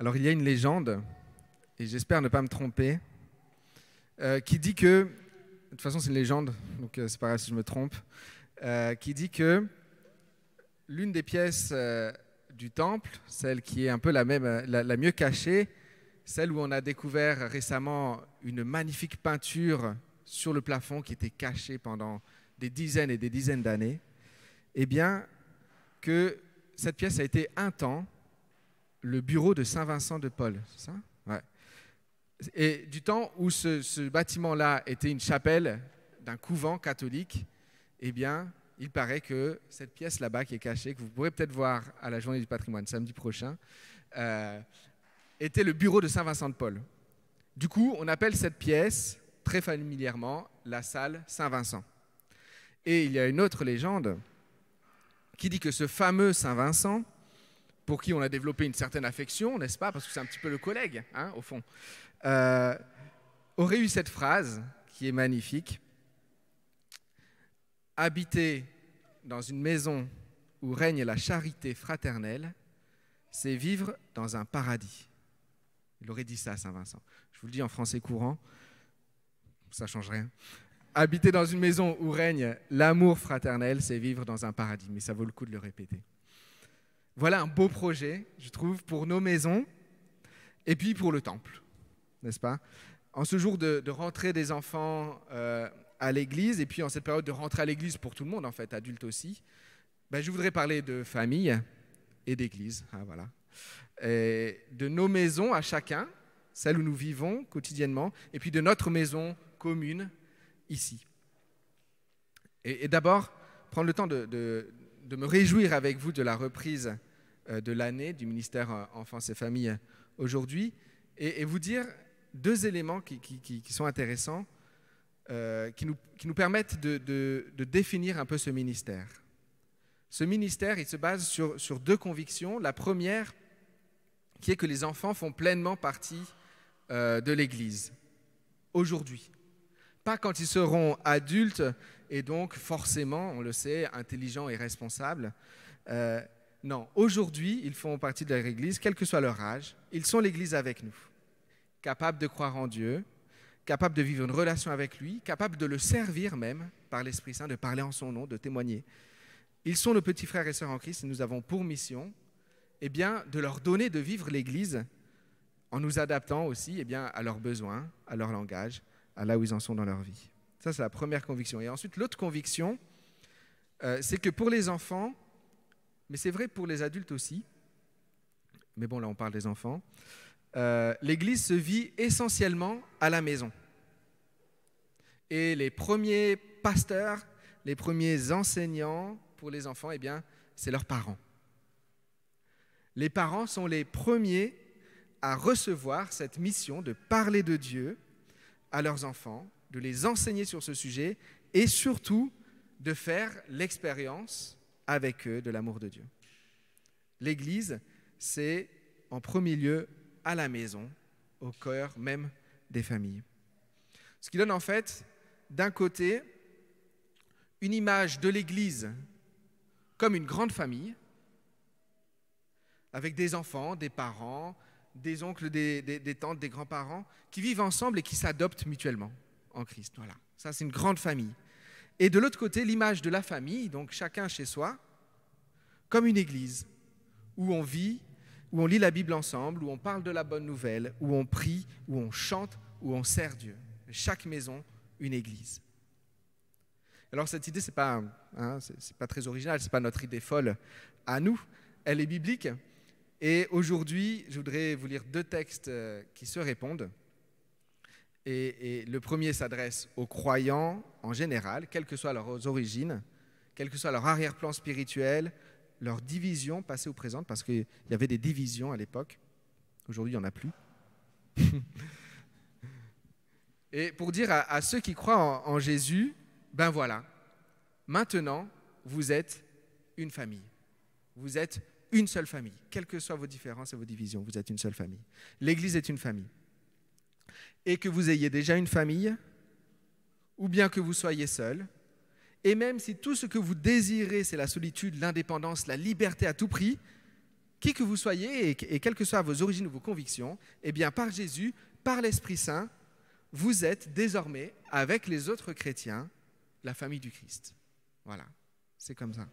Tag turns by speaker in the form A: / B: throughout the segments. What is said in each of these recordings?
A: Alors il y a une légende, et j'espère ne pas me tromper, qui dit que, de toute façon c'est une légende, donc c'est pas grave si je me trompe, qui dit que l'une des pièces du temple, celle qui est un peu la mieux cachée, celle où on a découvert récemment une magnifique peinture sur le plafond qui était cachée pendant des dizaines et des dizaines d'années, eh bien que cette pièce a été un temps le bureau de Saint Vincent de Paul, c'est ça ? Ouais. Et du temps où ce bâtiment-là était une chapelle d'un couvent catholique, eh bien, il paraît que cette pièce là-bas qui est cachée, que vous pourrez peut-être voir à la Journée du patrimoine samedi prochain, était le bureau de Saint Vincent de Paul. Du coup, on appelle cette pièce, très familièrement, la salle Saint-Vincent. Et il y a une autre légende qui dit que ce fameux Saint Vincent, pour qui on a développé une certaine affection, n'est-ce pas, parce que c'est un petit peu le collègue, hein, au fond, aurait eu cette phrase qui est magnifique. « Habiter dans une maison où règne la charité fraternelle, c'est vivre dans un paradis. » Il aurait dit ça, Saint Vincent. Je vous le dis en français courant, ça ne change rien. Habiter dans une maison où règne l'amour fraternel, c'est vivre dans un paradis. Mais ça vaut le coup de le répéter. Voilà un beau projet, je trouve, pour nos maisons et puis pour le temple, n'est-ce pas ? En ce jour de rentrée des enfants à l'église et puis en cette période de rentrée à l'église pour tout le monde, en fait, adultes aussi, ben, je voudrais parler de famille et d'église, hein, voilà. Et de nos maisons à chacun, celle où nous vivons quotidiennement, et puis de notre maison commune ici. Et d'abord, prendre le temps de me réjouir avec vous de la reprise de l'année du ministère Enfance et Famille aujourd'hui, et vous dire deux éléments qui sont intéressants, qui nous permettent de définir un peu ce ministère. Ce ministère, il se base sur deux convictions. La première, qui est que les enfants font pleinement partie de l'Église, aujourd'hui. Pas quand ils seront adultes et donc forcément, on le sait, intelligents et responsables. Non, aujourd'hui, ils font partie de leur Église, quel que soit leur âge. Ils sont l'Église avec nous, capables de croire en Dieu, capables de vivre une relation avec lui, capables de le servir même par l'Esprit Saint, de parler en son nom, de témoigner. Ils sont nos petits frères et sœurs en Christ et nous avons pour mission eh bien, de leur donner de vivre l'Église en nous adaptant aussi eh bien, à leurs besoins, à leur langage, à là où ils en sont dans leur vie. Ça, c'est la première conviction. Et ensuite, l'autre conviction, c'est que pour les enfants, mais c'est vrai pour les adultes aussi, mais bon, là, on parle des enfants, l'Église se vit essentiellement à la maison. Et les premiers pasteurs, les premiers enseignants pour les enfants, eh bien, c'est leurs parents. Les parents sont les premiers à recevoir cette mission de parler de Dieu à leurs enfants, de les enseigner sur ce sujet et surtout de faire l'expérience avec eux de l'amour de Dieu. L'Église, c'est en premier lieu à la maison, au cœur même des familles. Ce qui donne en fait, d'un côté, une image de l'Église comme une grande famille, avec des enfants, des parents, des oncles, des tantes, des grands-parents, qui vivent ensemble et qui s'adoptent mutuellement en Christ. Voilà, ça c'est une grande famille. Et de l'autre côté, l'image de la famille, donc chacun chez soi, comme une église, où on vit, où on lit la Bible ensemble, où on parle de la bonne nouvelle, où on prie, où on chante, où on sert Dieu. Chaque maison, une église. Alors cette idée, c'est pas très original, c'est pas notre idée folle à nous, elle est biblique. Et aujourd'hui, je voudrais vous lire deux textes qui se répondent. Et le premier s'adresse aux croyants en général, quelles que soient leurs origines, quel que soit leur arrière-plan spirituel, leur division passée ou présente, parce qu'il y avait des divisions à l'époque. Aujourd'hui, il n'y en a plus. Et pour dire à ceux qui croient en Jésus, ben voilà, maintenant, vous êtes une famille. Vous êtes une seule famille. Quelles que soient vos différences et vos divisions, vous êtes une seule famille. L'Église est une famille. Et que vous ayez déjà une famille, ou bien que vous soyez seul, et même si tout ce que vous désirez, c'est la solitude, l'indépendance, la liberté à tout prix, qui que vous soyez et quelles que soient vos origines ou vos convictions, eh bien par Jésus, par l'Esprit Saint, vous êtes désormais, avec les autres chrétiens, la famille du Christ. Voilà, c'est comme ça.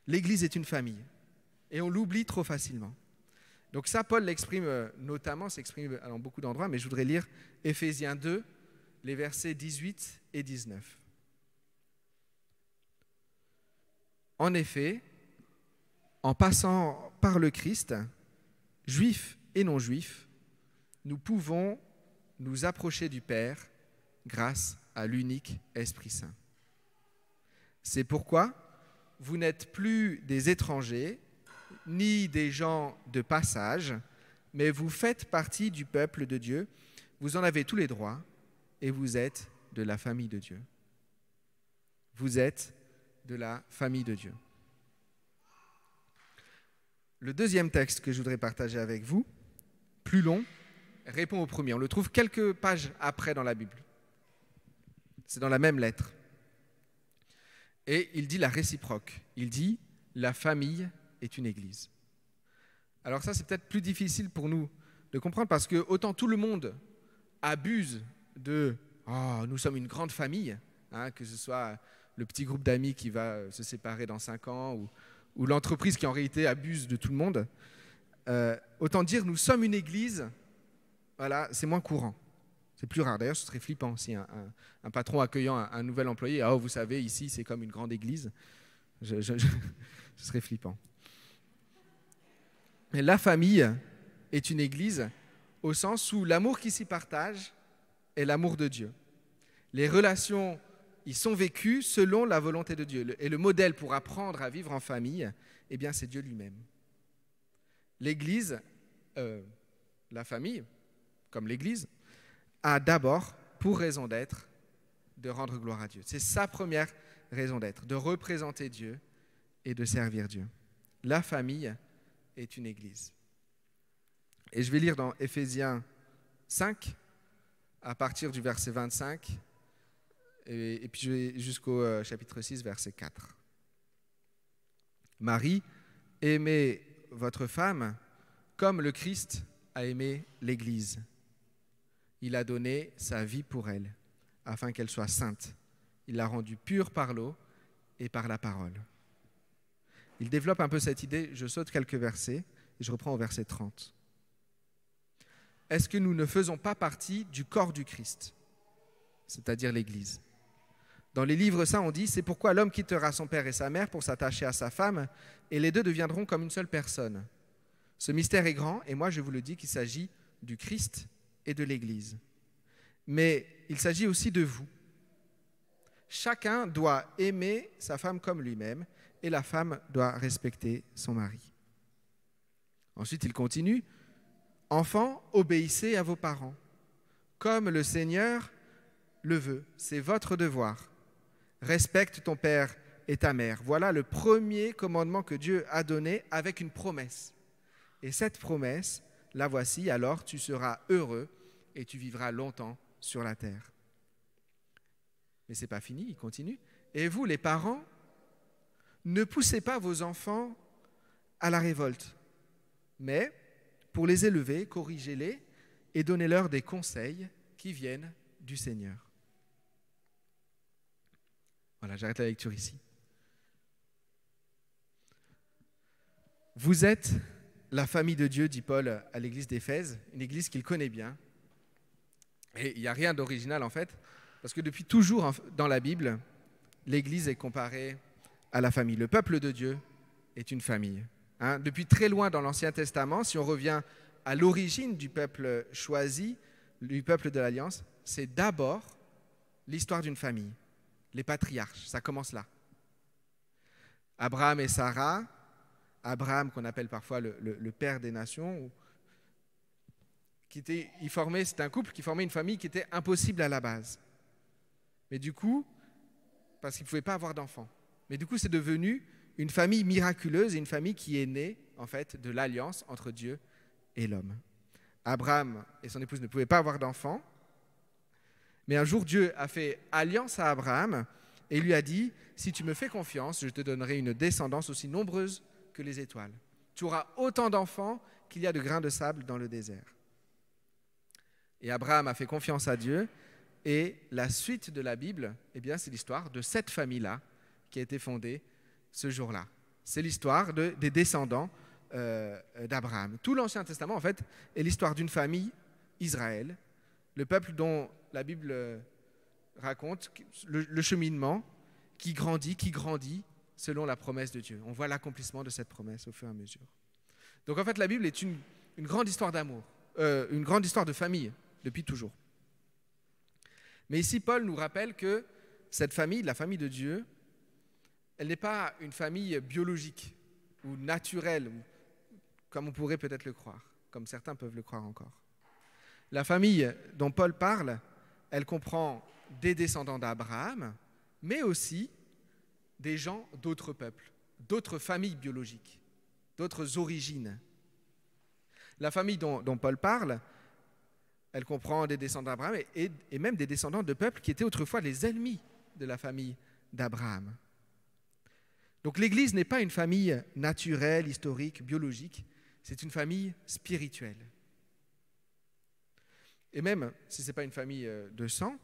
A: L'Église est une famille et on l'oublie trop facilement. Donc ça, Paul l'exprime notamment, s'exprime dans beaucoup d'endroits, mais je voudrais lire Éphésiens 2, les versets 18 et 19. En effet, en passant par le Christ, juifs et non-juifs, nous pouvons nous approcher du Père grâce à l'unique Esprit Saint. C'est pourquoi vous n'êtes plus des étrangers, ni des gens de passage, mais vous faites partie du peuple de Dieu, vous en avez tous les droits et vous êtes de la famille de Dieu. Vous êtes de la famille de Dieu. Le deuxième texte que je voudrais partager avec vous, plus long, répond au premier. On le trouve quelques pages après dans la Bible. C'est dans la même lettre. Et il dit la réciproque. Il dit « la famille est une église ». Alors ça, c'est peut-être plus difficile pour nous de comprendre parce que autant tout le monde abuse de « oh, nous sommes une grande famille hein, », que ce soit le petit groupe d'amis qui va se séparer dans 5 ans ou l'entreprise qui en réalité abuse de tout le monde, autant dire nous sommes une église, voilà, c'est moins courant. C'est plus rare. D'ailleurs, ce serait flippant si un patron accueillant un nouvel employé, ah, vous savez, ici, c'est comme une grande église. Ce serait flippant. Mais la famille est une église au sens où l'amour qui s'y partage est l'amour de Dieu. Les relations y sont vécues selon la volonté de Dieu. Et le modèle pour apprendre à vivre en famille, eh bien, c'est Dieu lui-même. L'église, la famille, comme l'église, a d'abord pour raison d'être de rendre gloire à Dieu. C'est sa première raison d'être, de représenter Dieu et de servir Dieu. La famille est une église. Et je vais lire dans Éphésiens 5, à partir du verset 25, et puis je vais jusqu'au chapitre 6, verset 4. Marie, aimez votre femme comme le Christ a aimé l'Église. Il a donné sa vie pour elle, afin qu'elle soit sainte. Il l'a rendue pure par l'eau et par la parole. Il développe un peu cette idée, je saute quelques versets, et je reprends au verset 30. Est-ce que nous ne faisons pas partie du corps du Christ, c'est-à-dire l'Église ? Dans les livres saints, on dit « C'est pourquoi l'homme quittera son père et sa mère pour s'attacher à sa femme, et les deux deviendront comme une seule personne. » Ce mystère est grand, et moi je vous le dis qu'il s'agit du Christ et de l'Église. Mais il s'agit aussi de vous. Chacun doit aimer sa femme comme lui-même, et la femme doit respecter son mari. Ensuite, il continue « Enfants, obéissez à vos parents, comme le Seigneur le veut. C'est votre devoir. Respecte ton père et ta mère. Voilà le premier commandement que Dieu a donné avec une promesse. Et cette promesse, la voici, alors tu seras heureux et tu vivras longtemps sur la terre. » Mais ce n'est pas fini, il continue. « Et vous, les parents, ne poussez pas vos enfants à la révolte, mais pour les élever, corrigez-les et donnez-leur des conseils qui viennent du Seigneur. » Voilà, j'arrête la lecture ici. Vous êtes la famille de Dieu, dit Paul à l'église d'Éphèse, une église qu'il connaît bien. Et il n'y a rien d'original en fait, parce que depuis toujours dans la Bible, l'église est comparée à la famille. Le peuple de Dieu est une famille. Depuis très loin dans l'Ancien Testament, si on revient à l'origine du peuple choisi, du peuple de l'Alliance, c'est d'abord l'histoire d'une famille. Les patriarches, ça commence là. Abraham et Sarah, Abraham qu'on appelle parfois le père des nations, c'était un couple qui formait une famille qui était impossible à la base. Mais du coup, parce qu'il ne pouvait pas avoir d'enfants. Mais du coup, c'est devenu une famille miraculeuse et une famille qui est née en fait de l'alliance entre Dieu et l'homme. Abraham et son épouse ne pouvaient pas avoir d'enfants. Mais un jour, Dieu a fait alliance à Abraham et lui a dit « Si tu me fais confiance, je te donnerai une descendance aussi nombreuse que les étoiles. Tu auras autant d'enfants qu'il y a de grains de sable dans le désert. Et Abraham a fait confiance à Dieu. Et la suite de la Bible, eh bien, c'est l'histoire de cette famille-là qui a été fondée ce jour-là. C'est l'histoire des descendants d'Abraham. Tout l'Ancien Testament, en fait, est l'histoire d'une famille, Israël, le peuple dont la Bible raconte le cheminement qui grandit selon la promesse de Dieu. On voit l'accomplissement de cette promesse au fur et à mesure. Donc en fait, la Bible est une grande histoire d'amour, une grande histoire de famille, depuis toujours. Mais ici, Paul nous rappelle que cette famille, la famille de Dieu, elle n'est pas une famille biologique ou naturelle, comme on pourrait peut-être le croire, comme certains peuvent le croire encore. La famille dont Paul parle, elle comprend des descendants d'Abraham, mais aussi des gens d'autres peuples, d'autres familles biologiques, d'autres origines. La famille dont Paul parle, elle comprend des descendants d'Abraham et même des descendants de peuples qui étaient autrefois les ennemis de la famille d'Abraham. Donc l'Église n'est pas une famille naturelle, historique, biologique, c'est une famille spirituelle. Et même si ce n'est pas une famille de sang,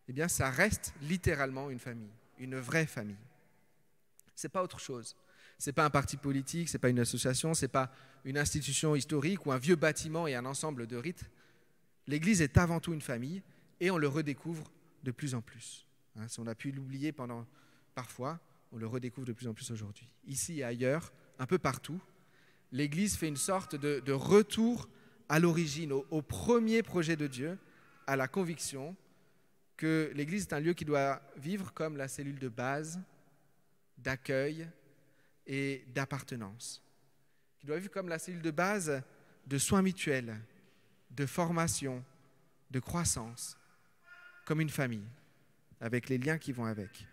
A: eh bien ça reste littéralement une famille, une vraie famille. Ce n'est pas autre chose. Ce n'est pas un parti politique, ce n'est pas une association, ce n'est pas une institution historique ou un vieux bâtiment et un ensemble de rites. L'Église est avant tout une famille et on le redécouvre de plus en plus. Si on a pu l'oublier parfois, on le redécouvre de plus en plus aujourd'hui. Ici et ailleurs, un peu partout, l'Église fait une sorte de retour à l'origine, au premier projet de Dieu, à la conviction que l'Église est un lieu qui doit vivre comme la cellule de base, d'accueil et d'appartenance, qui doit vivre comme la cellule de base de soins mutuels, de formation, de croissance, comme une famille, avec les liens qui vont avec.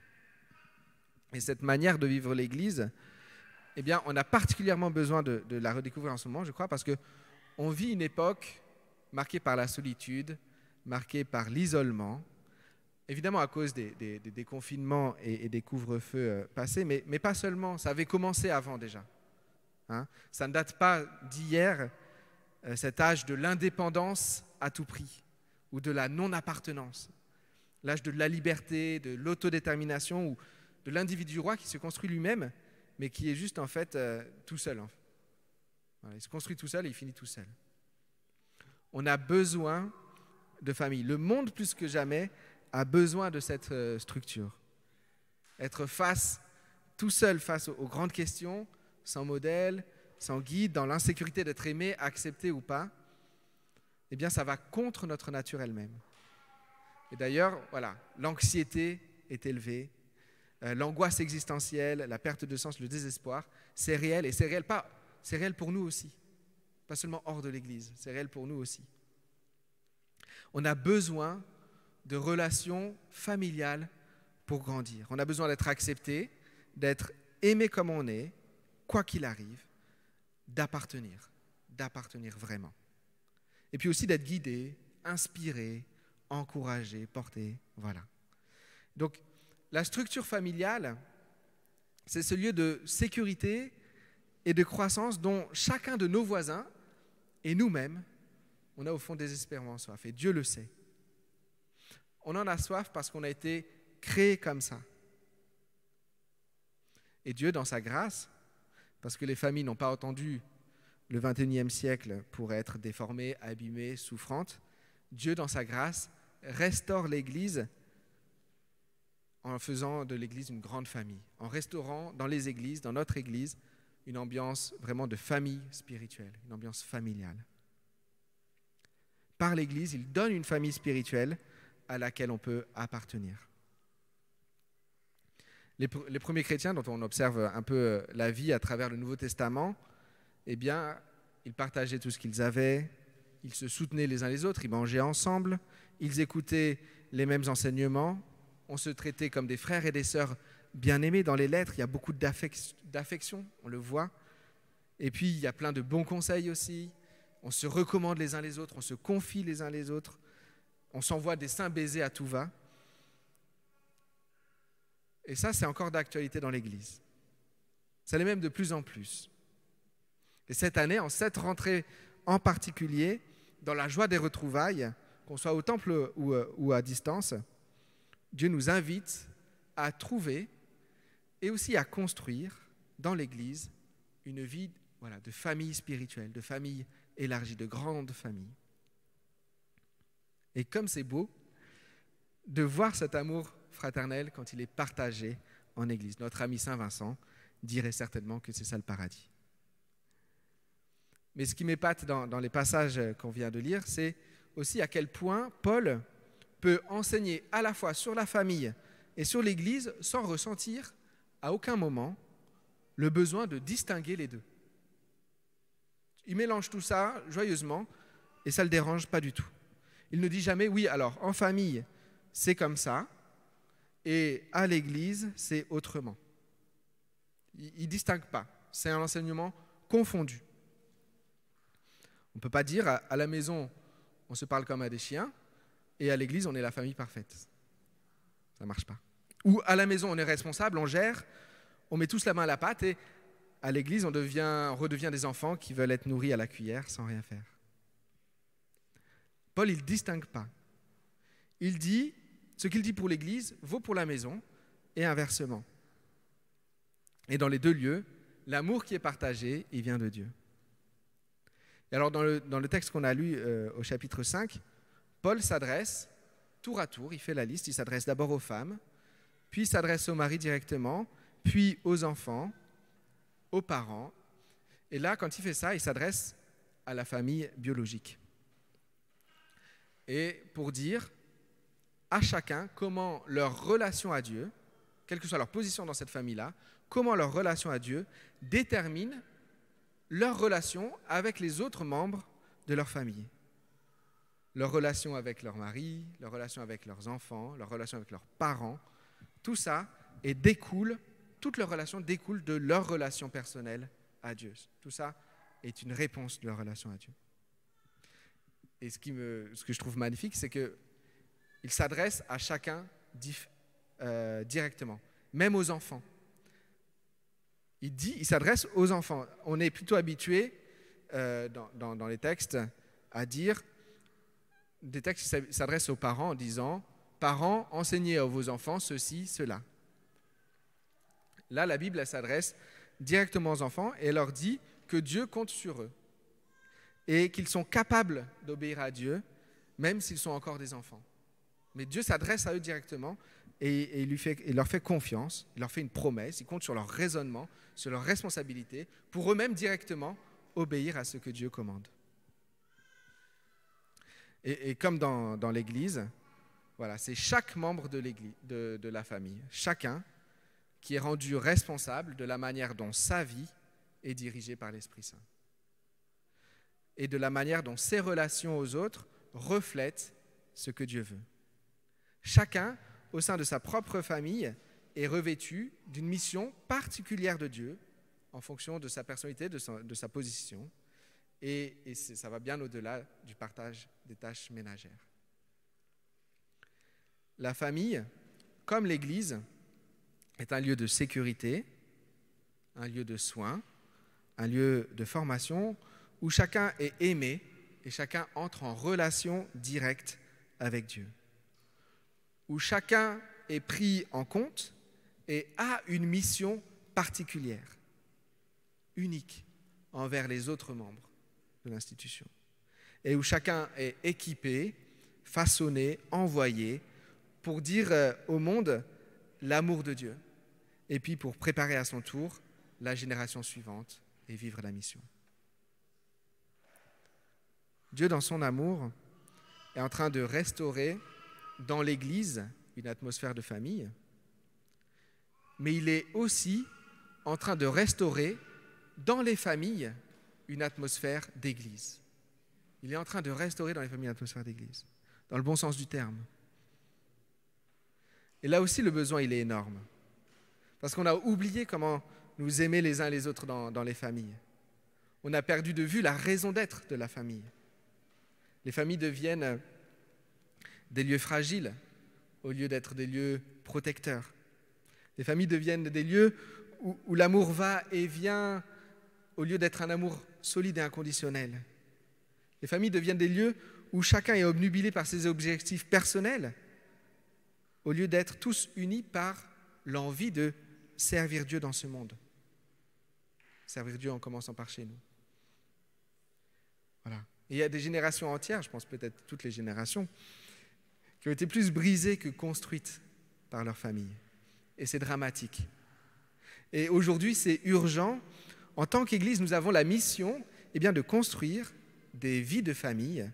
A: Et cette manière de vivre l'Église, eh bien, on a particulièrement besoin de la redécouvrir en ce moment, je crois, parce qu'on vit une époque marquée par la solitude, marquée par l'isolement, évidemment à cause des confinements et des couvre-feux passés, mais pas seulement, ça avait commencé avant déjà. Ça ne date pas d'hier, cet âge de l'indépendance à tout prix, ou de la non-appartenance, l'âge de la liberté, de l'autodétermination, ou de l'individu roi qui se construit lui-même, mais qui est juste en fait tout seul. Voilà, il se construit tout seul et il finit tout seul. On a besoin de famille. Le monde, plus que jamais, a besoin de cette structure. Être tout seul face aux grandes questions, sans modèle, sans guide, dans l'insécurité d'être aimé, accepté ou pas, eh bien ça va contre notre nature elle-même. Et d'ailleurs, voilà, l'anxiété est élevée, l'angoisse existentielle, la perte de sens, le désespoir, c'est réel, et c'est réel pour nous aussi. Pas seulement hors de l'Église, c'est réel pour nous aussi. On a besoin de relations familiales pour grandir. On a besoin d'être accepté, d'être aimé comme on est, quoi qu'il arrive, d'appartenir vraiment. Et puis aussi d'être guidé, inspiré, encouragé, porté, voilà. Donc, la structure familiale, c'est ce lieu de sécurité et de croissance dont chacun de nos voisins et nous-mêmes, on a au fond désespérément soif. Et Dieu le sait. On en a soif parce qu'on a été créé comme ça. Et Dieu, dans sa grâce, parce que les familles n'ont pas attendu le XXIe siècle pour être déformées, abîmées, souffrantes, Dieu, dans sa grâce, restaure l'Église en faisant de l'Église une grande famille, en restaurant dans les églises, dans notre Église, une ambiance vraiment de famille spirituelle, une ambiance familiale. Par l'Église, il donne une famille spirituelle à laquelle on peut appartenir. Les premiers chrétiens dont on observe un peu la vie à travers le Nouveau Testament, eh bien, ils partageaient tout ce qu'ils avaient, ils se soutenaient les uns les autres, ils mangeaient ensemble, ils écoutaient les mêmes enseignements, on se traitait comme des frères et des sœurs bien-aimés. Dans les lettres, il y a beaucoup d'affection, on le voit. Et puis, il y a plein de bons conseils aussi. On se recommande les uns les autres, on se confie les uns les autres, on s'envoie des saints baisers à tout va. Et ça, c'est encore d'actualité dans l'Église. Ça l'est même de plus en plus. Et cette année, en cette rentrée en particulier, dans la joie des retrouvailles, qu'on soit au temple ou à distance, Dieu nous invite à trouver et aussi à construire dans l'Église une vie de famille spirituelle, de famille élargie, de grande famille. Et comme c'est beau de voir cet amour fraternel quand il est partagé en Église. Notre ami Saint Vincent dirait certainement que c'est ça le paradis. Mais ce qui m'épate dans les passages qu'on vient de lire, c'est aussi à quel point Paul peut enseigner à la fois sur la famille et sur l'Église sans ressentir à aucun moment le besoin de distinguer les deux. Il mélange tout ça joyeusement et ça ne le dérange pas du tout. Il ne dit jamais, oui, alors en famille, c'est comme ça, et à l'Église, c'est autrement. Il ne distingue pas. C'est un enseignement confondu. On ne peut pas dire, à la maison, on se parle comme à des chiens, et à l'Église, on est la famille parfaite. Ça ne marche pas. Ou à la maison, on est responsable, on gère, on met tous la main à la pâte, et à l'Église, on redevient des enfants qui veulent être nourris à la cuillère sans rien faire. Paul, il ne distingue pas. Il dit, ce qu'il dit pour l'Église vaut pour la maison et inversement. Et dans les deux lieux, l'amour qui est partagé, il vient de Dieu. Et alors dans le texte qu'on a lu au chapitre 5, Paul s'adresse tour à tour, il fait la liste, il s'adresse d'abord aux femmes, puis il s'adresse aux maris directement, puis aux enfants, aux parents. Et là, quand il fait ça, il s'adresse à la famille biologique. Et pour dire à chacun comment leur relation à Dieu, quelle que soit leur position dans cette famille-là, comment leur relation à Dieu détermine leur relation avec les autres membres de leur famille. Leur relation avec leur mari, leur relation avec leurs enfants, leur relation avec leurs parents, tout ça toute leur relation découle de leur relation personnelle à Dieu. Tout ça est une réponse de leur relation à Dieu. Et ce que je trouve magnifique, c'est qu'il s'adresse à chacun directement, même aux enfants. Il s'adresse aux enfants. On est plutôt habitué dans les textes à dire, des textes qui s'adressent aux parents en disant « Parents, enseignez à vos enfants ceci, cela ». Là, la Bible elle s'adresse directement aux enfants et elle leur dit que Dieu compte sur eux et qu'ils sont capables d'obéir à Dieu, même s'ils sont encore des enfants. Mais Dieu s'adresse à eux directement et il leur fait confiance, il leur fait une promesse, il compte sur leur raisonnement, sur leur responsabilité, pour eux-mêmes directement obéir à ce que Dieu commande. Et comme dans l'Église, voilà, c'est chaque membre de l'Église, de la famille, chacun qui est rendu responsable de la manière dont sa vie est dirigée par l'Esprit Saint et de la manière dont ses relations aux autres reflètent ce que Dieu veut. Chacun, au sein de sa propre famille, est revêtu d'une mission particulière de Dieu en fonction de sa personnalité, de sa position, et ça va bien au-delà du partage des tâches ménagères. La famille, comme l'Église, est un lieu de sécurité, un lieu de soins, un lieu de formation où chacun est aimé et chacun entre en relation directe avec Dieu, où chacun est pris en compte et a une mission particulière, unique envers les autres membres de l'institution, et où chacun est équipé, façonné, envoyé pour dire au monde l'amour de Dieu, et puis pour préparer à son tour la génération suivante et vivre la mission. Dieu, dans son amour, est en train de restaurer dans l'Église une atmosphère de famille, mais il est aussi en train de restaurer dans les familles une atmosphère d'Église. Il est en train de restaurer dans les familles une atmosphère d'Église, dans le bon sens du terme. Et là aussi, le besoin, il est énorme. Parce qu'on a oublié comment nous aimer les uns les autres dans les familles. On a perdu de vue la raison d'être de la famille. Les familles deviennent des lieux fragiles au lieu d'être des lieux protecteurs. Les familles deviennent des lieux où l'amour va et vient au lieu d'être un amour solide et inconditionnel. Les familles deviennent des lieux où chacun est obnubilé par ses objectifs personnels, au lieu d'être tous unis par l'envie de servir Dieu dans ce monde. Servir Dieu en commençant par chez nous. Voilà. Et il y a des générations entières, je pense peut-être toutes les générations, qui ont été plus brisées que construites par leur famille. Et c'est dramatique. Et aujourd'hui, c'est urgent. En tant qu'Église, nous avons la mission de construire des vies de famille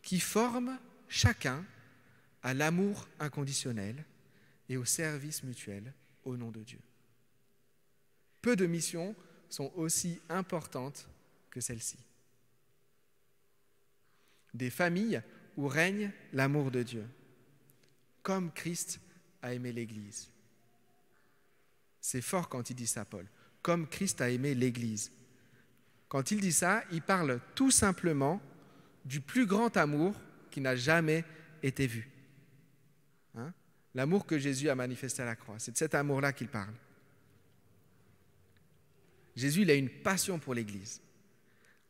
A: qui forment chacun à l'amour inconditionnel et au service mutuel au nom de Dieu. Peu de missions sont aussi importantes que celle-ci. Des familles où règne l'amour de Dieu, comme Christ a aimé l'Église. C'est fort quand il dit ça, Paul. Comme Christ a aimé l'Église. Quand il dit ça, il parle tout simplement du plus grand amour qui n'a jamais été vu. L'amour que Jésus a manifesté à la croix. C'est de cet amour-là qu'il parle. Jésus, il a une passion pour l'Église.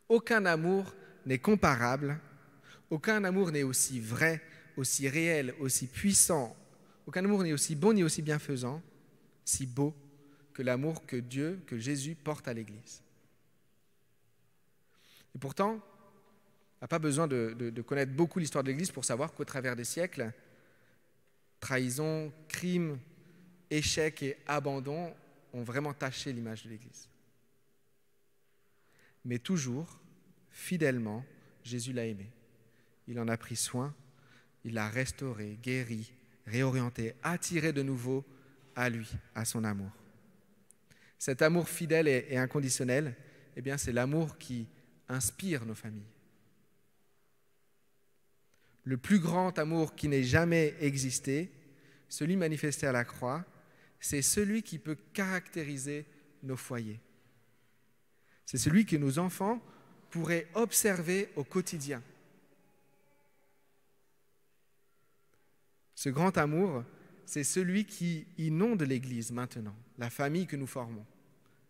A: Aucun amour n'est comparable. Aucun amour n'est aussi vrai, aussi réel, aussi puissant. Aucun amour n'est aussi bon ni aussi bienfaisant, si beau que l'amour que Dieu, que Jésus porte à l'Église. Et pourtant, on n'a pas besoin de connaître beaucoup l'histoire de l'Église pour savoir qu'au travers des siècles, trahison, crimes, échecs et abandon ont vraiment taché l'image de l'Église. Mais toujours, fidèlement, Jésus l'a aimé. Il en a pris soin, il l'a restauré, guéri, réorienté, attiré de nouveau à lui, à son amour. Cet amour fidèle et inconditionnel, c'est l'amour qui inspire nos familles. Le plus grand amour qui n'ait jamais existé, celui manifesté à la croix, c'est celui qui peut caractériser nos foyers. C'est celui que nos enfants pourraient observer au quotidien. Ce grand amour, c'est celui qui inonde l'Église maintenant, la famille que nous formons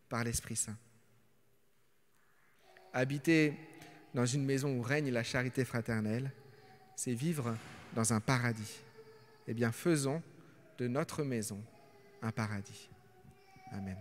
A: par l'Esprit Saint. Habiter dans une maison où règne la charité fraternelle, c'est vivre dans un paradis. Faisons de notre maison un paradis. Amen.